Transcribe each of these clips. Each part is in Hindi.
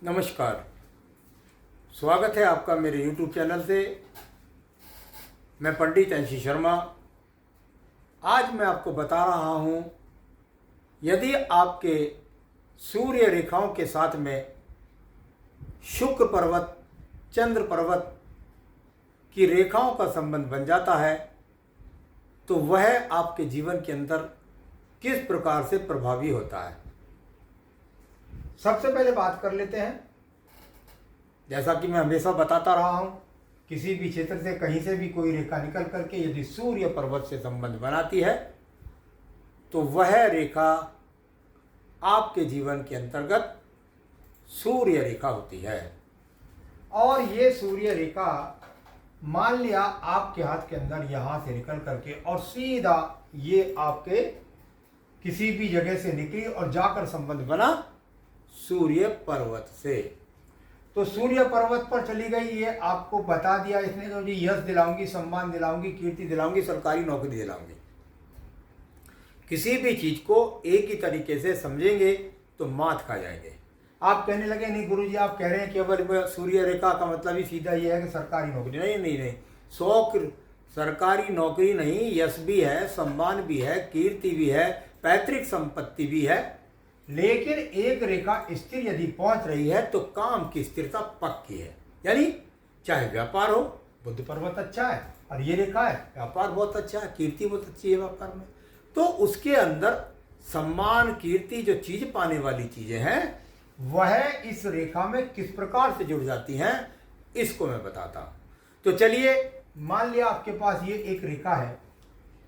नमस्कार। स्वागत है आपका मेरे YouTube चैनल से। मैं पंडित एनसी शर्मा। आज मैं आपको बता रहा हूँ, यदि आपके सूर्य रेखाओं के साथ में शुक्र पर्वत, चंद्र पर्वत की रेखाओं का संबंध बन जाता है तो वह आपके जीवन के अंदर किस प्रकार से प्रभावी होता है। सबसे पहले बात कर लेते हैं, जैसा कि मैं हमेशा बताता रहा हूं, किसी भी क्षेत्र से कहीं से भी कोई रेखा निकल करके यदि सूर्य पर्वत से संबंध बनाती है तो वह रेखा आपके जीवन के अंतर्गत सूर्य रेखा होती है। और ये सूर्य रेखा मान लिया आपके हाथ के अंदर यहां से निकल करके और सीधा ये आपके किसी भी जगह से निकली और जाकर संबंध बना सूर्य पर्वत से, तो सूर्य पर्वत पर चली गई। ये आपको बता दिया इसने तो जी यश दिलाऊंगी, सम्मान दिलाऊंगी, कीर्ति दिलाऊंगी, सरकारी नौकरी दिलाऊंगी। किसी भी चीज को एक ही तरीके से समझेंगे तो मात खा जाएंगे। आप कहने लगे नहीं गुरुजी, आप कह रहे हैं केवल सूर्य रेखा का मतलब ही सीधा ये है कि सरकारी नौकरी। नहीं नहीं नहीं, सरकारी नौकरी नहीं, यश भी है, सम्मान भी है, कीर्ति भी है, पैतृक संपत्ति भी है। लेकिन एक रेखा स्थिर यदि पहुंच रही है तो काम की स्थिरता पक्की है। यानी चाहे व्यापार हो, बुध पर्वत अच्छा है और ये रेखा है, व्यापार बहुत अच्छा है, कीर्ति बहुत अच्छी है व्यापार में, तो उसके अंदर सम्मान, कीर्ति जो चीज पाने वाली चीजें हैं वह इस रेखा में किस प्रकार से जुड़ जाती हैं, इसको मैं बताता हूं। तो चलिए, मान लिया आपके पास ये एक रेखा है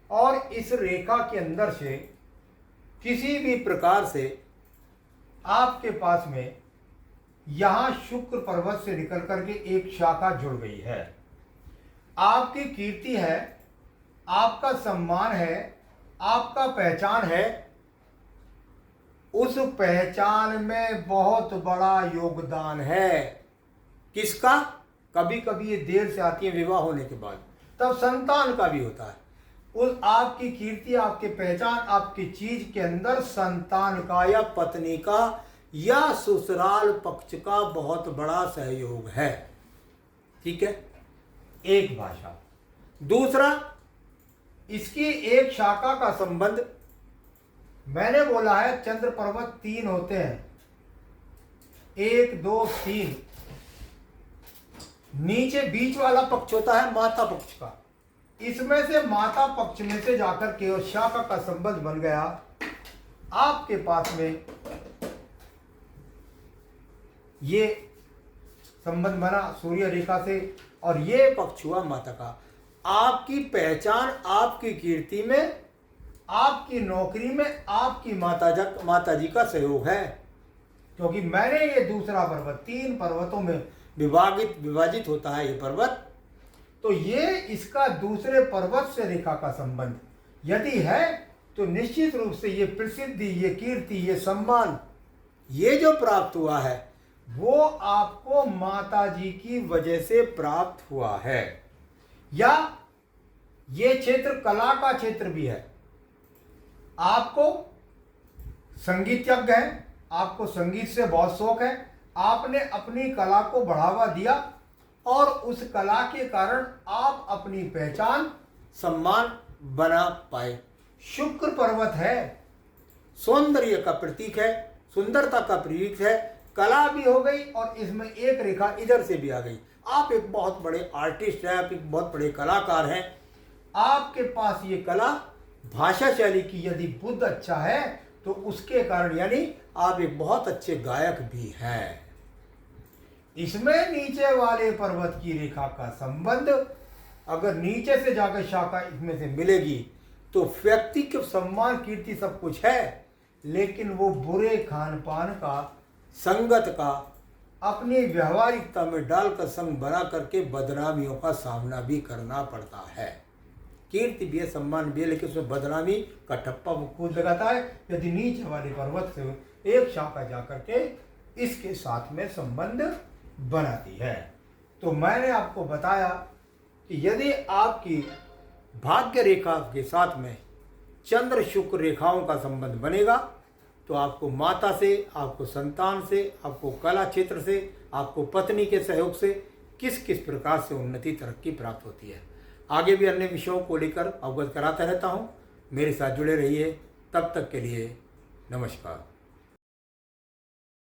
और इस रेखा के अंदर से किसी भी प्रकार से आपके पास में यहां शुक्र पर्वत से निकल करके एक शाखा जुड़ गई है। आपकी कीर्ति है, आपका सम्मान है, आपका पहचान है। उस पहचान में बहुत बड़ा योगदान है। किसका? कभी कभी ये देर से आती है विवाह होने के बाद, तब संतान का भी होता है। उस आपकी कीर्ति, आपके पहचान, आपकी चीज के अंदर संतान का या पत्नी का या ससुराल पक्ष का बहुत बड़ा सहयोग है। ठीक है, एक भाषा। दूसरा, इसकी एक शाखा का संबंध, मैंने बोला है चंद्र पर्वत 3 होते हैं, 1 2 3। नीचे बीच वाला पक्ष होता है माता पक्ष का। इसमें से माता पक्ष में से जाकर के और शाखा का संबंध बन गया आपके पास में, ये संबंध बना सूर्य रेखा से और ये पक्ष हुआ माता का। आपकी पहचान, आपकी कीर्ति में, आपकी नौकरी में आपकी माता जी का सहयोग है। क्योंकि मैंने ये दूसरा पर्वत 3 पर्वतों में विभाजित होता है ये पर्वत, तो ये इसका दूसरे पर्वत से रेखा का संबंध यदि है तो निश्चित रूप से ये प्रसिद्धि, ये कीर्ति, ये सम्मान, ये जो प्राप्त हुआ है वो आपको माता जी की वजह से प्राप्त हुआ है। या ये क्षेत्र कला का क्षेत्र भी है। आपको संगीतज्ञ है, आपको संगीत से बहुत शौक है, आपने अपनी कला को बढ़ावा दिया और उस कला के कारण आप अपनी पहचान, सम्मान बना पाए। शुक्र पर्वत है, सौंदर्य का प्रतीक है, सुंदरता का प्रतीक है, कला भी हो गई और इसमें एक रेखा इधर से भी आ गई। आप एक बहुत बड़े आर्टिस्ट हैं, आप एक बहुत बड़े कलाकार हैं, आपके पास ये कला, भाषा शैली की यदि बुद्ध अच्छा है तो उसके कारण यानी आप एक बहुत अच्छे गायक भी हैं। इसमें नीचे वाले पर्वत की रेखा का संबंध अगर नीचे से जाकर शाखा इसमें से मिलेगी तो व्यक्ति के सम्मान, कीर्ति सब कुछ है, लेकिन वो बुरे खान पान का, संगत का, अपनी व्यवहारिकता में डालकर संग बना करके बदनामियों का सामना भी करना पड़ता है। कीर्ति भी है, सम्मान भी है, लेकिन उसमें बदनामी का ठप्पा वो खुद लगाता है यदि नीचे वाले पर्वत से एक शाखा जाकर के इसके साथ में संबंध बनाती है। तो मैंने आपको बताया कि यदि आपकी भाग्य रेखा के साथ में चंद्र शुक्र रेखाओं का संबंध बनेगा तो आपको माता से, आपको संतान से, आपको कला क्षेत्र से, आपको पत्नी के सहयोग से किस किस प्रकार से उन्नति तरक्की प्राप्त होती है। आगे भी अन्य विषयों को लेकर अवगत कराता रहता हूँ। मेरे साथ जुड़े रहिए। तब तक के लिए नमस्कार।